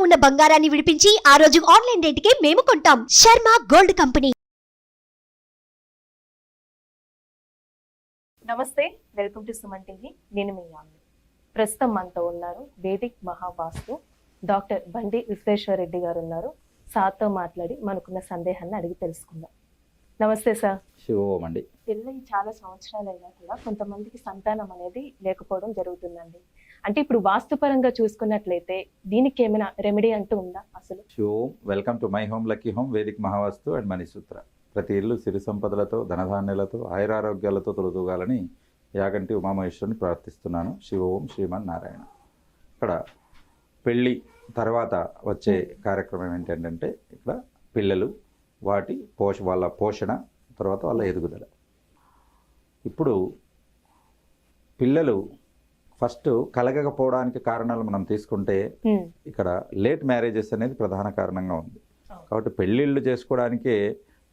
ఉన్న బంగారాన్ని విడిపించి ఆ రోజు ఆన్లైన్ రేటుకే మేము కొంటాం. Sharma gold company. నమస్తే, వెల్కమ్ టు సుమన్ టీవీ. నేను మీ యామిని. ప్రస్తుతం మనతో ఉన్నారు వేదిక్ మహావాస్తు డాక్టర్ బండి విశ్వేశ్వరరెడ్డి గారు ఉన్నారు. సార్తో మాట్లాడి మనకున్న సందేహాన్ని అడిగి తెలుసుకుందాం. నమస్తే సార్. శివోమండి. పెళ్ళి చాలా సంవత్సరాలైనా కూడా కొంతమందికి సంతానం అనేది లేకపోవడం జరుగుతుందండి. అంటే ఇప్పుడు వాస్తుపరంగా చూసుకున్నట్లయితే దీనికి ఏమైనా రెమెడీ అంటూ ఉందా అసలు? Shivom. Welcome to my home lucky home Vedic Mahavastu and Manisutra. ప్రతి ఇల్లు సిరి సంపదలతో, ధనధాన్యాలతో, ఆయురారోగ్యాలతో తొలతూగాలని యాగంటి ఉమామహేశ్వరుని ప్రార్థిస్తున్నాను. శివోం శ్రీమన్ నారాయణ. ఇక్కడ పెళ్ళి తర్వాత వచ్చే కార్యక్రమం ఏంటంటే ఇక్కడ పిల్లలు, వాటి వాళ్ళ పోషణ, తర్వాత వాళ్ళ ఎదుగుదల. ఇప్పుడు పిల్లలు ఫస్ట్ కలగకపోవడానికి కారణాలు మనం తీసుకుంటే ఇక్కడ లేట్ మ్యారేజెస్ అనేది ప్రధాన కారణంగా ఉంది. కాబట్టి పెళ్ళిళ్ళు చేసుకోవడానికే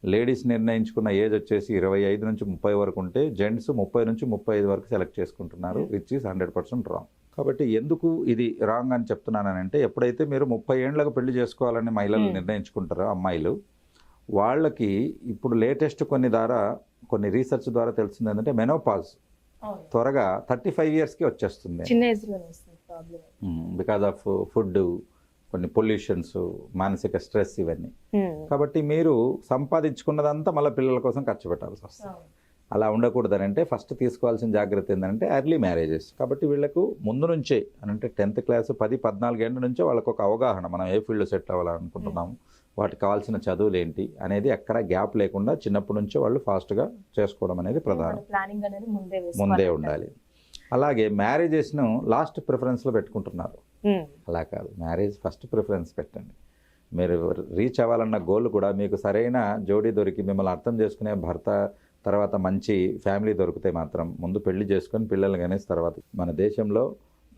లేడీస్ నిర్ణయించుకున్న ఏజ్ వచ్చేసి 25 నుంచి 30 వరకు ఉంటే జెంట్స్ 30 నుంచి 35 వరకు సెలెక్ట్ చేసుకుంటున్నారు, విచ్ ఈస్ 100% రాంగ్. కాబట్టి ఎందుకు ఇది రాంగ్ అని చెప్తున్నానంటే, ఎప్పుడైతే మీరు 30 ఏళ్ళకు పెళ్లి చేసుకోవాలని మహిళలు నిర్ణయించుకుంటారో అమ్మాయిలు, వాళ్ళకి ఇప్పుడు లేటెస్ట్ కొన్ని రీసెర్చ్ ద్వారా తెలిసింది ఏంటంటే మెనోపాజ్ త్వరగా 35 ఇయర్స్కి వచ్చేస్తుంది. బికాజ్ ఆఫ్ ఫుడ్, కొన్ని పొల్యూషన్స్, మానసిక స్ట్రెస్, ఇవన్నీ. కాబట్టి మీరు సంపాదించుకున్నదంతా మళ్ళీ పిల్లల కోసం ఖర్చు పెట్టాల్సి వస్తుంది. అలా ఉండకూడదని అంటే ఫస్ట్ తీసుకోవాల్సిన జాగ్రత్త ఏంటంటే ఎర్లీ మ్యారేజెస్. కాబట్టి వీళ్ళకు ముందు నుంచే అంటే 10th క్లాస్ 10-14 ఏళ్ళ నుంచే వాళ్ళకు ఒక అవగాహన, మనం ఏ ఫీల్డ్లో సెటిల్ అవ్వాలనుకుంటున్నాము, వాటికి కావాల్సిన చదువులు ఏంటి అనేది ఎక్కడ గ్యాప్ లేకుండా చిన్నప్పటి నుంచే వాళ్ళు ఫాస్ట్గా చేసుకోవడం అనేది ప్రధానం. ముందే ఉండాలి. అలాగే మ్యారేజెస్ను లాస్ట్ ప్రిఫరెన్స్లో పెట్టుకుంటున్నారు. అలా కాదు, మ్యారేజ్ ఫస్ట్ ప్రిఫరెన్స్ పెట్టండి. మీరు రీచ్ అవ్వాలన్న గోల్ కూడా మీకు సరైన జోడీ దొరికి మిమ్మల్ని అర్థం చేసుకునే భర్త, తర్వాత మంచి ఫ్యామిలీ దొరికితే మాత్రం ముందు పెళ్లి చేసుకొని పిల్లల్ని కనేసి తర్వాత. మన దేశంలో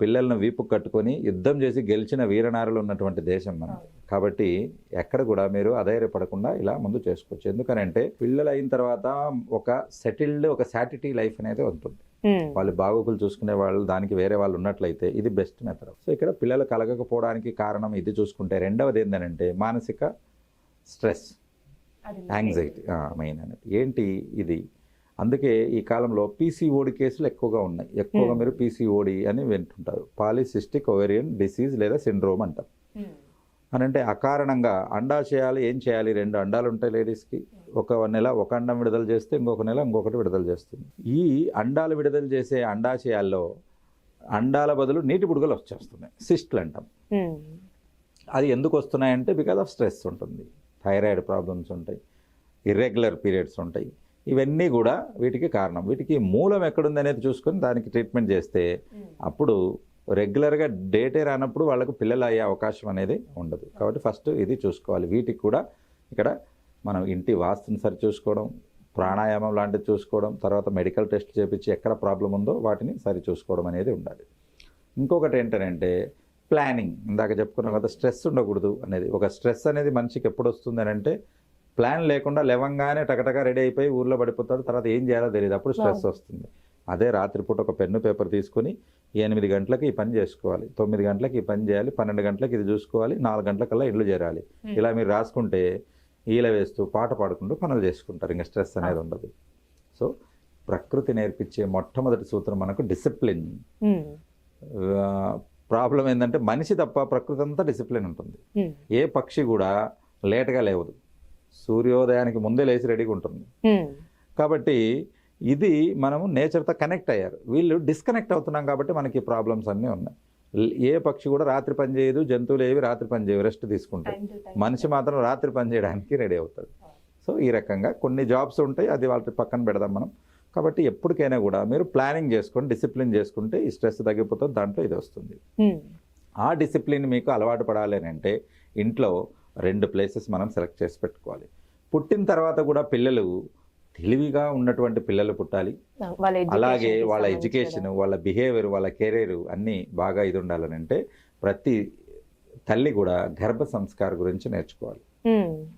పిల్లలను వీపు కట్టుకొని యుద్ధం చేసి గెలిచిన వీరనారులు ఉన్నటువంటి దేశం మనది. కాబట్టి ఎక్కడ కూడా మీరు అధైర్యపడకుండా ఇలా ముందు చేసుకోవచ్చు. ఎందుకనంటే పిల్లలు అయిన తర్వాత ఒక సెటిల్డ్, ఒక సాటిటీ లైఫ్ అనేది ఉంటుంది. వాళ్ళు బాగోగులు చూసుకునే వాళ్ళు, దానికి వేరే వాళ్ళు ఉన్నట్లయితే ఇది బెస్ట్ మెథడ్. సో ఇక్కడ పిల్లలు కలగకపోవడానికి కారణం ఇది చూసుకుంటే, రెండవది ఏంటంటే మానసిక స్ట్రెస్, యాంగ్జైటీ మెయిన్ అనేది ఏంటి ఇది. అందుకే ఈ కాలంలో పీసీఓడి కేసులు ఎక్కువగా ఉన్నాయి. ఎక్కువగా మీరు పీసీఓడి అని వింటుంటారు, పాలిసిస్టిక్ ఓవేరియన్ డిసీజ్ లేదా సిండ్రోమ్ అంటారు. అని అంటే అకారణంగా అండాశయాలు ఏం చేయాలి, 2 అండాలు ఉంటాయి లేడీస్కి. ఒక నెల ఒక అండం విడుదల చేస్తే ఇంకొక నెల ఇంకొకటి విడుదల చేస్తుంది. ఈ అండాలు విడుదల చేసే అండాశయాల్లో అండాల బదులు నీటి బుడగలు వచ్చేస్తున్నాయి, సిస్ట్లు అంటాం. అది ఎందుకు వస్తున్నాయంటే బికాజ్ ఆఫ్ స్ట్రెస్ ఉంటుంది, థైరాయిడ్ ప్రాబ్లమ్స్ ఉంటాయి, ఇర్రెగ్యులర్ పీరియడ్స్ ఉంటాయి. ఇవన్నీ కూడా వీటికి కారణం. వీటికి మూలం ఎక్కడుంది అనేది చూసుకొని దానికి ట్రీట్మెంట్ చేస్తే అప్పుడు రెగ్యులర్గా డేటే రానప్పుడు వాళ్ళకు పిల్లలు అయ్యే అవకాశం అనేది ఉండదు. కాబట్టి ఫస్ట్ ఇది చూసుకోవాలి. వీటికి కూడా ఇక్కడ మనం ఇంటి వాస్తుని సరి చూసుకోవడం, ప్రాణాయామం లాంటివి చూసుకోవడం, తర్వాత మెడికల్ టెస్ట్ చేపించి ఎక్కడ ప్రాబ్లం ఉందో వాటిని సరి చూసుకోవడం అనేది ఉండాలి. ఇంకొకటి ఏంటంటే ప్లానింగ్. ఇందాక చెప్పుకున్నాం కదా, స్ట్రెస్ ఉండకూడదు అనేది. ఒక స్ట్రెస్ అనేది మనిషికి ఎప్పుడు వస్తుంది అని అంటే, ప్లాన్ లేకుండా లేవంగానే టకటక రెడీ అయిపోయి ఊర్లో పడిపోతాడు, తర్వాత ఏం చేయాలో తెలియదు, అప్పుడు స్ట్రెస్ వస్తుంది. అదే రాత్రిపూట ఒక పెన్ను పేపర్ తీసుకుని 8 గంటలకు ఈ పని చేసుకోవాలి, 9 గంటలకు ఈ పని చేయాలి, 12 గంటలకు ఇది చూసుకోవాలి, 4 గంటలకల్లా ఇల్లు చేరాలి, ఇలా మీరు రాసుకుంటే ఈల వేస్తూ పాట పాడుకుంటూ పనులు చేసుకుంటారు. ఇంకా స్ట్రెస్ అనేది ఉండదు. సో ప్రకృతి నేర్పించే మొట్టమొదటి సూత్రం మనకు డిసిప్లిన్. ప్రాబ్లం ఏంటంటే మనిషి తప్ప ప్రకృతి అంతా డిసిప్లిన్ ఉంటుంది. ఏ పక్షి కూడా లేట్గా లేవదు, సూర్యోదయానికి ముందే లేచి రెడీగా ఉంటుంది. కాబట్టి ఇది మనము నేచర్తో కనెక్ట్ అయ్యారు, వీళ్ళు డిస్కనెక్ట్ అవుతున్నాం కాబట్టి మనకి ప్రాబ్లమ్స్ అన్నీ ఉన్నాయి. ఏ పక్షి కూడా రాత్రి పని చేయదు, జంతువులు ఏవి రాత్రి పని చేయవు, రెస్ట్ తీసుకుంటాయి. మనిషి మాత్రం రాత్రి పని చేయడానికి రెడీ అవుతాడు. సో ఈ రకంగా కొన్ని జాబ్స్ ఉంటాయి, అది వాళ్ళకి పక్కన పెడదాం మనం. కాబట్టి ఎప్పటికైనా కూడా మీరు ప్లానింగ్ చేసుకొని డిసిప్లిన్ చేసుకుంటే ఈ స్ట్రెస్ తగ్గిపోతుంది, దాంట్లో ఇది వస్తుంది. ఆ డిసిప్లిన్ మీకు అలవాటు పడాలి అంటే ఇంట్లో 2 ప్లేసెస్ మనం సెలెక్ట్ చేసి పెట్టుకోవాలి. పుట్టిన తర్వాత కూడా పిల్లలు తెలివిగా ఉన్నటువంటి పిల్లలు పుట్టాలి. అలాగే వాళ్ళ ఎడ్యుకేషన్, వాళ్ళ బిహేవియర్, వాళ్ళ కెరీర్ అన్నీ బాగా ఇది ఉండాలని అంటే ప్రతి తల్లి కూడా గర్భ సంస్కారం గురించి నేర్చుకోవాలి.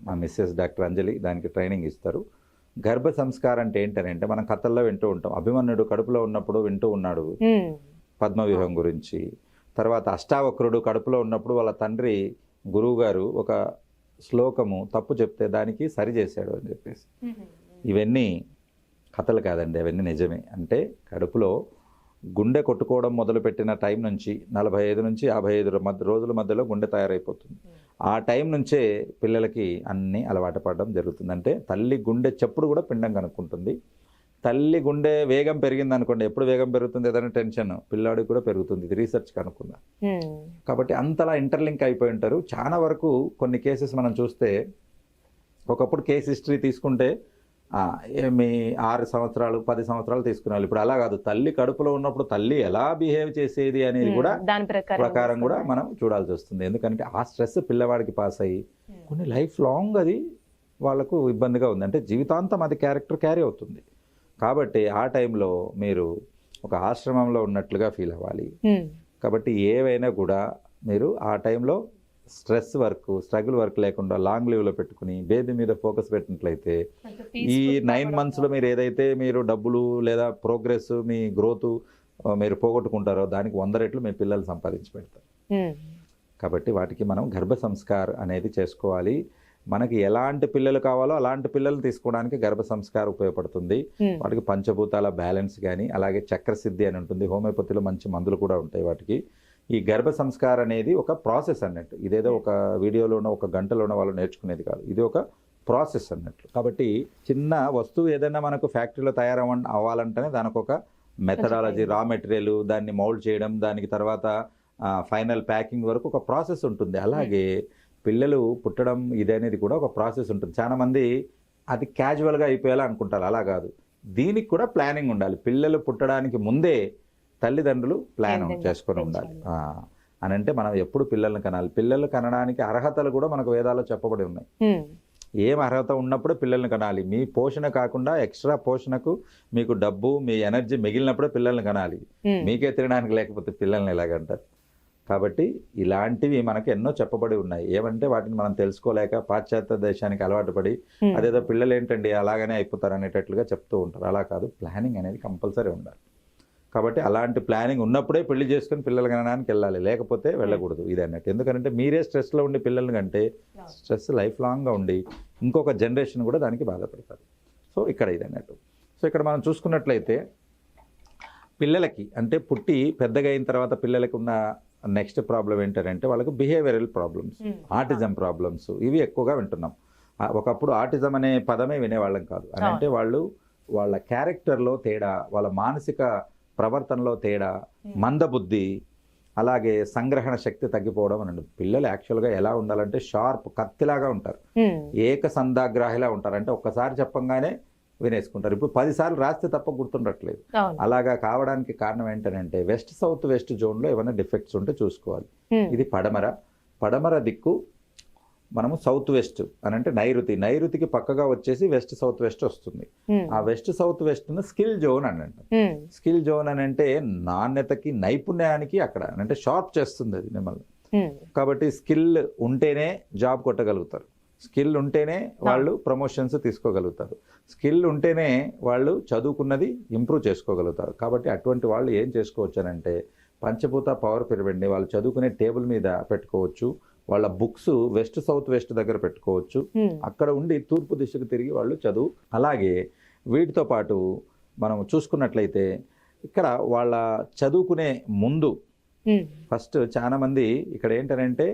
మా మిస్సెస్ డాక్టర్ అంజలి దానికి ట్రైనింగ్ ఇస్తారు. గర్భ సంస్కారం అంటే ఏంటంటే మనం కథల్లో వింటూ ఉంటాం, అభిమన్యుడు కడుపులో ఉన్నప్పుడు వింటూ ఉన్నాడు పద్మవ్యూహం గురించి, తర్వాత అష్టావక్రుడు కడుపులో ఉన్నప్పుడు వాళ్ళ తండ్రి గురువుగారు ఒక శ్లోకము తప్పు చెప్తే దానికి సరి చేశాడు అని చెప్పేసి. ఇవన్నీ కథలు కాదండి, అవన్నీ నిజమే. అంటే కడుపులో గుండె కొట్టుకోవడం మొదలుపెట్టిన టైం నుంచి 45 నుంచి 55 రోజుల మధ్యలో గుండె తయారైపోతుంది. ఆ టైం నుంచే పిల్లలకి అన్నీ అలవాటు పడడం జరుగుతుంది. అంటే తల్లి గుండె చెప్పుడు కూడా పిండం కనుక్కుంటుంది. తల్లి గుండె వేగం పెరిగింది అనుకోండి, ఎప్పుడు వేగం పెరుగుతుంది ఏదైనా టెన్షన్ పిల్లాడికి కూడా పెరుగుతుంది. ఇది రీసెర్చ్ కనుక్కుందాం. కాబట్టి అంతలా ఇంటర్లింక్ అయిపోయి ఉంటారు. చాలా వరకు కొన్ని కేసెస్ మనం చూస్తే ఒకప్పుడు కేస్ హిస్టరీ తీసుకుంటే మీ 6 సంవత్సరాలు 10 సంవత్సరాలు తీసుకునేవాళ్ళు. ఇప్పుడు అలా కాదు. తల్లి కడుపులో ఉన్నప్పుడు తల్లి ఎలా బిహేవ్ చేసేది అనేది కూడా దాని ప్రకారం కూడా మనం చూడాల్సి వస్తుంది. ఎందుకంటే ఆ స్ట్రెస్ పిల్లవాడికి పాస్ అయ్యి కొన్ని లైఫ్ లాంగ్ అది వాళ్ళకు ఇబ్బందిగా ఉంది. అంటే జీవితాంతం అది క్యారెక్టర్ క్యారీ అవుతుంది. కాబట్టి ఆ టైంలో మీరు ఒక ఆశ్రమంలో ఉన్నట్లుగా ఫీల్ అవ్వాలి. కాబట్టి ఏవైనా కూడా మీరు ఆ టైంలో స్ట్రెస్ వర్క్ స్ట్రగుల్ వర్క్ లేకుండా లాంగ్ లీవ్లో పెట్టుకుని బేబీ మీద ఫోకస్ పెట్టినట్లయితే ఈ 9 monthsలో మీరు ఏదైతే మీరు డబ్బులు లేదా ప్రోగ్రెస్ మీ గ్రోత్ మీరు పోగొట్టుకుంటారో దానికి 100 రెట్లు మీ పిల్లలు సంపాదించి పెడతారు. కాబట్టి వాటికి మనం గర్భ సంస్కార్ అనేది చేసుకోవాలి. మనకి ఎలాంటి పిల్లలు కావాలో అలాంటి పిల్లలు తీసుకోవడానికి గర్భ సంస్కారం ఉపయోగపడుతుంది. వాటికి పంచభూతాల బ్యాలెన్స్ కానీ అలాగే చక్రసిద్ధి అని ఉంటుంది. హోమియోపతిలో మంచి మందులు కూడా ఉంటాయి వాటికి. ఈ గర్భ సంస్కారం అనేది ఒక ప్రాసెస్ అన్నట్టు. ఇదేదో ఒక వీడియోలోనో ఒక గంటలోనో వాళ్ళు నేర్చుకునేది కాదు. ఇది ఒక ప్రాసెస్ అన్నట్లు. కాబట్టి చిన్న వస్తువు ఏదైనా మనకు ఫ్యాక్టరీలో అవ్వాలంటేనే దానికి ఒక మెథడాలజీ, రా మెటీరియల్, దాన్ని మౌల్డ్ చేయడం, దానికి తర్వాత ఫైనల్ ప్యాకింగ్ వరకు ఒక ప్రాసెస్ ఉంటుంది. అలాగే పిల్లలు పుట్టడం ఇదనేది కూడా ఒక ప్రాసెస్ ఉంటుంది. చాలా మంది అది క్యాజువల్గా అయిపోయేలా అనుకుంటారు. అలా కాదు, దీనికి కూడా ప్లానింగ్ ఉండాలి. పిల్లలు పుట్టడానికి ముందే తల్లిదండ్రులు ప్లాన్ చేసుకొని ఉండాలి. అని అంటే మనం ఎప్పుడు పిల్లల్ని కనాలి. పిల్లలు కనడానికి అర్హతలు కూడా మనకు వేదాల్లో చెప్పబడి ఉన్నాయి. ఏం అర్హత ఉన్నప్పుడే పిల్లల్ని కనాలి. మీ పోషణ కాకుండా ఎక్స్ట్రా పోషణకు మీకు డబ్బు మీ ఎనర్జీ మిగిలినప్పుడే పిల్లల్ని కనాలి. మీకే తినడానికి లేకపోతే పిల్లల్ని ఎలాగంటారు? కాబట్టి ఇలాంటివి మనకు ఎన్నో చెప్పబడి ఉన్నాయి. ఏమంటే వాటిని మనం తెలుసుకోలేక పాశ్చాత్య దేశానికి అలవాటు పడి అదేదో పిల్లలు ఏంటండి అలాగనే అయిపోతారు అనేటట్లుగా చెప్తూ ఉంటారు. అలా కాదు, ప్లానింగ్ అనేది కంపల్సరీ ఉండాలి. కాబట్టి అలాంటి ప్లానింగ్ ఉన్నప్పుడే పెళ్లి చేసుకుని పిల్లలు కనడానికి వెళ్ళాలి, లేకపోతే వెళ్ళకూడదు. ఇది అన్నట్టు. ఎందుకంటే మీరే స్ట్రెస్లో ఉండి పిల్లల్ని కంటే స్ట్రెస్ లైఫ్ లాంగ్గా ఉండి ఇంకొక జనరేషన్ కూడా దానికి బాధపడతారు. సో ఇక్కడ ఇది అన్నట్టు. సో ఇక్కడ మనం చూసుకున్నట్లయితే పిల్లలకి అంటే పుట్టి పెద్దగా అయిన తర్వాత పిల్లలకి ఉన్న నెక్స్ట్ ప్రాబ్లం ఏంటంటే వాళ్ళకు బిహేవియరల్ ప్రాబ్లమ్స్, ఆటిజం ప్రాబ్లమ్స్, ఇవి ఎక్కువగా వింటున్నాం. ఒకప్పుడు ఆటిజం అనే పదమే వినేవాళ్ళం కాదు. అని అంటే వాళ్ళు వాళ్ళ క్యారెక్టర్లో తేడా, వాళ్ళ మానసిక ప్రవర్తనలో తేడా, మందబుద్ధి, అలాగే సంగ్రహణ శక్తి తగ్గిపోవడం అని. పిల్లలు యాక్చువల్గా ఎలా ఉండాలంటే షార్ప్ కత్తిలాగా ఉంటారు, ఏక సందాగ్రాహిలా ఉంటారు. అంటే ఒక్కసారి చెప్పంగానే వినేసుకుంటారు. ఇప్పుడు 10 సార్లు రాస్తే తప్ప గుర్తుండట్లేదు. అలాగా కావడానికి కారణం ఏంటంటే వెస్ట్ సౌత్ వెస్ట్ జోన్లో ఏమైనా డిఫెక్ట్స్ ఉంటే చూసుకోవాలి. ఇది పడమర దిక్కు మనము సౌత్ వెస్ట్ అని అంటే నైరుతికి పక్కగా వచ్చేసి వెస్ట్ సౌత్ వెస్ట్ వస్తుంది. ఆ west south west skill zone అని అంటారు. స్కిల్ జోన్ అని అంటే నాణ్యతకి నైపుణ్యానికి అక్కడ అంటే షార్ప్ చేస్తుంది అది మిమ్మల్ని. కాబట్టి స్కిల్ ఉంటేనే జాబ్ కొట్టగలుగుతారు, స్కిల్ ఉంటేనే వాళ్ళు ప్రమోషన్స్ తీసుకోగలుగుతారు, స్కిల్ ఉంటేనే వాళ్ళు చదువుకున్నది ఇంప్రూవ్ చేసుకోగలుగుతారు. కాబట్టి అటువంటి వాళ్ళు ఏం చేసుకోవచ్చు అని అంటే పంచభూత పవర్ పిరమిడ్ని వాళ్ళు చదువుకునే టేబుల్ మీద పెట్టుకోవచ్చు. వాళ్ళ బుక్స్ వెస్ట్ సౌత్ వెస్ట్ దగ్గర పెట్టుకోవచ్చు. అక్కడ ఉండి తూర్పు దిశకు తిరిగి వాళ్ళు చదువు. అలాగే వీటితో పాటు మనం చూసుకున్నట్లయితే ఇక్కడ వాళ్ళ చదువుకునే ముందు ఫస్ట్ చాలా మంది ఇక్కడ ఏంటంటే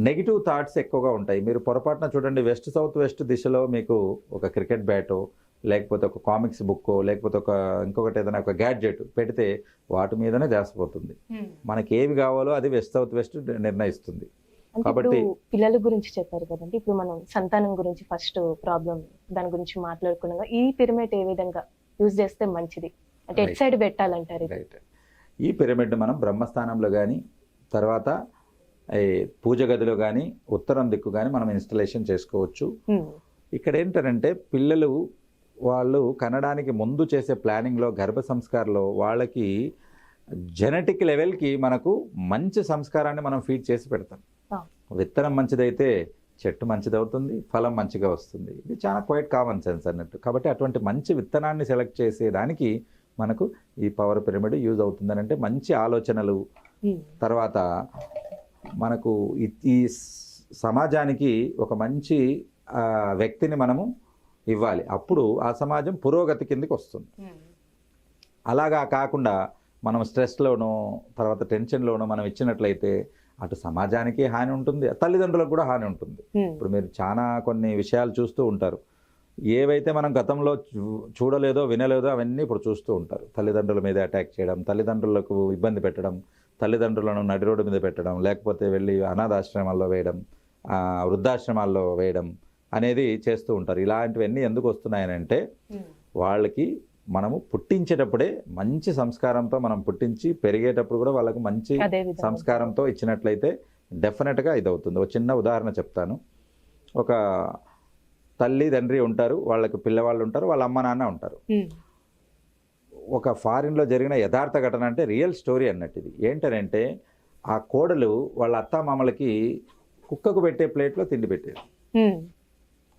నెగిటివ్ థాట్స్ ఎక్కువగా ఉంటాయి. మీరు పొరపాటున చూడండి, వెస్ట్ సౌత్ వెస్ట్ దిశలో మీకు ఒక క్రికెట్ బ్యాటో లేకపోతే ఒక కామిక్స్ బుక్కో లేకపోతే ఇంకొకటి ఏదైనా ఒక గ్యాడ్జెట్ పెడితే వాటి మీదనే జాసిపోతుంది. మనకి ఏవి కావాలో అది వెస్ట్ సౌత్ వెస్ట్ నిర్ణయిస్తుంది. కాబట్టి పిల్లల గురించి చెప్పారు కదండి, ఇప్పుడు మనం సంతానం గురించి ఫస్ట్ ప్రాబ్లం దాని గురించి మాట్లాడుకున్నాగా ఈ పిరమిడ్ ఏ విధంగా యూజ్ చేస్తే మంచిది అంటే ఎట్ సైడ్ పెట్టాలంటారు? ఈ పిరమిడ్ మనం బ్రహ్మస్థానంలో కానీ తర్వాత పూజ గదిలో కానీ ఉత్తరం దిక్కు కానీ మనం ఇన్స్టలేషన్ చేసుకోవచ్చు. ఇక్కడ ఏంటంటే పిల్లలు వాళ్ళు కనడానికి ముందు చేసే ప్లానింగ్లో గర్భ సంస్కారంలో వాళ్ళకి జెనెటిక్ లెవెల్కి మనకు మంచి సంస్కారాన్ని మనం ఫీడ్ చేసి పెడతాం. విత్తనం మంచిదైతే చెట్టు మంచిదవుతుంది, ఫలం మంచిగా వస్తుంది. ఇది చాలా క్వైట్ కామన్ సెన్స్ అన్నట్టు. కాబట్టి అటువంటి మంచి విత్తనాన్ని సెలెక్ట్ చేసేదానికి మనకు ఈ పవర్ పిరమిడ్ యూజ్ అవుతుందని అంటే మంచి ఆలోచనలు, తర్వాత మనకు ఈ సమాజానికి ఒక మంచి వ్యక్తిని మనము ఇవ్వాలి, అప్పుడు ఆ సమాజం పురోగతి కిందకి వస్తుంది. అలాగా కాకుండా మనం స్ట్రెస్లోనో తర్వాత టెన్షన్లోనో మనం ఇచ్చినట్లయితే అటు సమాజానికి హాని ఉంటుంది, తల్లిదండ్రులకు కూడా హాని ఉంటుంది. ఇప్పుడు మీరు చాలా కొన్ని విషయాలు చూస్తూ ఉంటారు, ఏవైతే మనం గతంలో చూడలేదో వినలేదో అవన్నీ ఇప్పుడు చూస్తూ ఉంటారు. తల్లిదండ్రుల మీద అటాక్ చేయడం, తల్లిదండ్రులకు ఇబ్బంది పెట్టడం, తల్లిదండ్రులను నడి రోడ్డు మీద పెట్టడం, లేకపోతే వెళ్ళి అనాథాశ్రమాల్లో వేయడం, వృద్ధాశ్రమాల్లో వేయడం అనేది చేస్తూ ఉంటారు. ఇలాంటివన్నీ ఎందుకు వస్తున్నాయనంటే వాళ్ళకి మనము పుట్టించేటప్పుడే మంచి సంస్కారంతో మనం పుట్టించి పెరిగేటప్పుడు కూడా వాళ్ళకు మంచి సంస్కారంతో ఇచ్చినట్లయితే డెఫినెట్గా ఇది అవుతుంది. ఒక చిన్న ఉదాహరణ చెప్తాను. ఒక తల్లి తండ్రి ఉంటారు, వాళ్ళకి పిల్లవాళ్ళు ఉంటారు, వాళ్ళ అమ్మ నాన్న ఉంటారు. ఒక ఫారిన్లో జరిగిన యథార్థ ఘటన, అంటే రియల్ స్టోరీ అన్నట్టు ఇది. ఏంటనంటే ఆ కోడలు వాళ్ళ అత్తామామలకి కుక్కకు పెట్టే ప్లేట్లో తిండి పెట్టేది.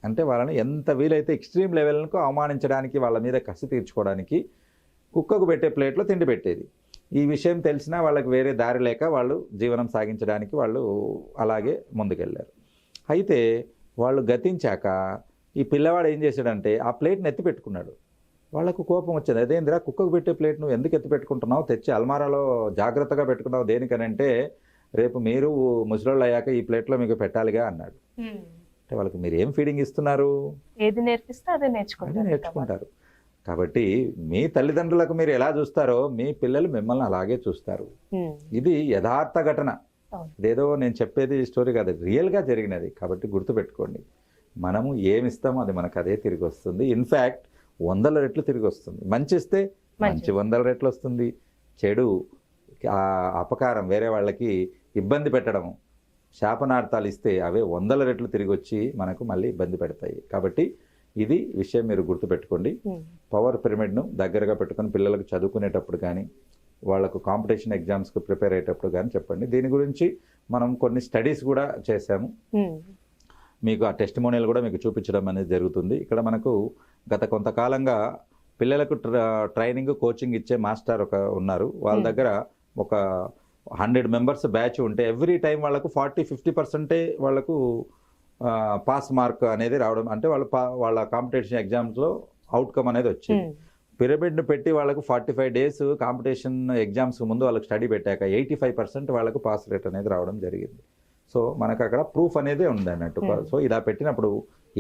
అంటే వాళ్ళని ఎంత వీలైతే ఎక్స్ట్రీమ్ లెవెల్కు అవమానించడానికి, వాళ్ళ మీద కసి తీర్చుకోవడానికి కుక్కకు పెట్టే ప్లేట్లో తిండి పెట్టేది. ఈ విషయం తెలిసినా వాళ్ళకి వేరే దారి లేక వాళ్ళు జీవనం సాగించడానికి వాళ్ళు అలాగే ముందుకెళ్ళారు. అయితే వాళ్ళు గతించాక ఈ పిల్లవాడు ఏం చేశాడంటే ఆ ప్లేట్ని ఎత్తి పెట్టుకున్నాడు. వాళ్ళకు కోపం వచ్చింది, అదేందిరా కుక్కకు పెట్టే ప్లేట్ నువ్వు ఎందుకు ఎత్తి పెట్టుకుంటున్నావు, తెచ్చి అల్మారాలో జాగ్రత్తగా పెట్టుకున్నావు దేనికనంటే రేపు మీరు ముసలోళ్ళు అయ్యాక ఈ ప్లేట్లో మీకు పెట్టాలిగా అన్నాడు. అంటే వాళ్ళకి మీరు ఏం ఫీడింగ్ ఇస్తున్నారు, ఏది నేర్పిస్తే అదే నేర్చుకుంటారు. కాబట్టి మీ తల్లిదండ్రులకు మీరు ఎలా చూస్తారో మీ పిల్లలు మిమ్మల్ని అలాగే చూస్తారు. ఇది యథార్థ ఘటన, ఇదేదో నేను చెప్పేది స్టోరీ కాదు, రియల్గా జరిగినది. కాబట్టి గుర్తుపెట్టుకోండి, మనము ఏమి ఇస్తామో అది మనకు అదే తిరిగి వస్తుంది. ఇన్ఫ్యాక్ట్ 100 రెట్లు తిరిగి వస్తుంది. మంచి ఇస్తే మంచి 100 రెట్లు వస్తుంది. చెడు అపకారం, వేరే వాళ్ళకి ఇబ్బంది పెట్టడం, శాపనార్థాలు ఇస్తే అవే 100 రెట్లు తిరిగి వచ్చి మనకు మళ్ళీ ఇబ్బంది పెడతాయి. కాబట్టి ఇది విషయం మీరు గుర్తుపెట్టుకోండి. పవర్ పిరమిడ్ను దగ్గరగా పెట్టుకొని పిల్లలకు చదువుకునేటప్పుడు కానీ, వాళ్ళకు కాంపిటీషన్ ఎగ్జామ్స్కి ప్రిపేర్ అయ్యేటప్పుడు కానీ చెప్పండి. దీని గురించి మనం కొన్ని స్టడీస్ కూడా చేశాము, మీకు ఆ టెస్టిమోనియల్ కూడా మీకు చూపించడం అనేది జరుగుతుంది. ఇక్కడ మనకు గత కొంతకాలంగా పిల్లలకు ట్రైనింగ్ కోచింగ్ ఇచ్చే మాస్టర్ ఉన్నారు. వాళ్ళ దగ్గర ఒక 100 మెంబర్స్ బ్యాచ్ ఉంటే ఎవ్రీ టైం వాళ్ళకు 40-50% వాళ్ళకు పాస్ మార్క్ అనేది రావడం, అంటే వాళ్ళ కాంపిటీషన్ ఎగ్జామ్స్లో అవుట్కమ్ అనేది వచ్చింది. పిరమిడ్ను పెట్టి వాళ్ళకు 45 days కాంపిటీషన్ ఎగ్జామ్స్ ముందు వాళ్ళకి స్టడీ పెట్టాక 85% వాళ్ళకు పాస్ రేట్ అనేది రావడం జరిగింది. సో మనకు అక్కడ ప్రూఫ్ అనేది ఉంది అన్నట్టు. సో ఇలా పెట్టినప్పుడు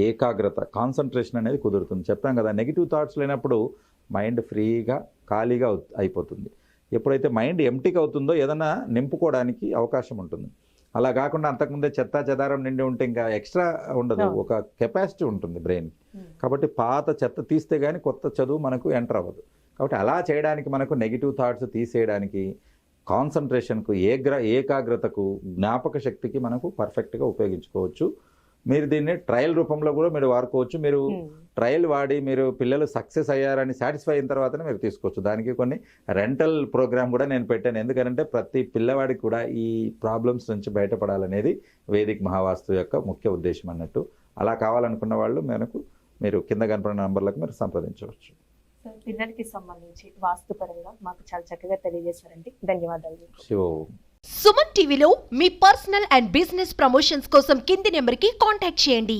ఏకాగ్రత, కాన్సన్ట్రేషన్ అనేది కుదురుతుంది. చెప్పాం కదా, నెగిటివ్ థాట్స్ లేనప్పుడు మైండ్ ఫ్రీగా ఖాళీగా అయిపోతుంది. ఎప్పుడైతే మైండ్ ఎంప్టీగా అవుతుందో ఏదైనా నింపుకోవడానికి అవకాశం ఉంటుంది. అలా కాకుండా అంతకుముందే చెత్త చెదారం నిండి ఉంటే ఇంకా ఎక్స్ట్రా ఉండదు, ఒక కెపాసిటీ ఉంటుంది బ్రెయిన్కి. కాబట్టి పాత చెత్త తీస్తే కానీ కొత్త చదువు మనకు ఎంటర్ అవ్వదు. కాబట్టి అలా చేయడానికి మనకు నెగిటివ్ థాట్స్ తీసేయడానికి, కాన్సన్ట్రేషన్కు, ఏకాగ్రతకు, జ్ఞాపక శక్తికి మనకు పర్ఫెక్ట్గా ఉపయోగించుకోవచ్చు. మీరు దీన్ని ట్రయల్ రూపంలో కూడా మీరు వాడుకోవచ్చు. మీరు ట్రయల్ వాడి మీరు పిల్లలు సక్సెస్ అయ్యారని సాటిస్ఫై అయిన తర్వాతనే మీరు తీసుకోవచ్చు. దానికి కొన్ని రెంటల్ ప్రోగ్రామ్ కూడా నేను పెట్టాను. ఎందుకంటే ప్రతి పిల్లవాడికి కూడా ఈ ప్రాబ్లమ్స్ నుంచి బయటపడాలనేది వేదిక్ మహావాస్తు యొక్క ముఖ్య ఉద్దేశం అన్నట్టు. అలా కావాలనుకున్న వాళ్ళు మీరు కింద కనపడిన నంబర్లకు మీరు సంప్రదించవచ్చు. పిల్లలకి సంబంధించి వాస్తుపరంగా మాకు చాలా చక్కగా తెలియజేశారండి. ధన్యవాదాలు. సుమన్ టీవీలో మీ పర్సనల్ అండ్ బిజినెస్ ప్రమోషన్స్ కోసం కింది నెంబర్కి కాంటాక్ట్ చేయండి.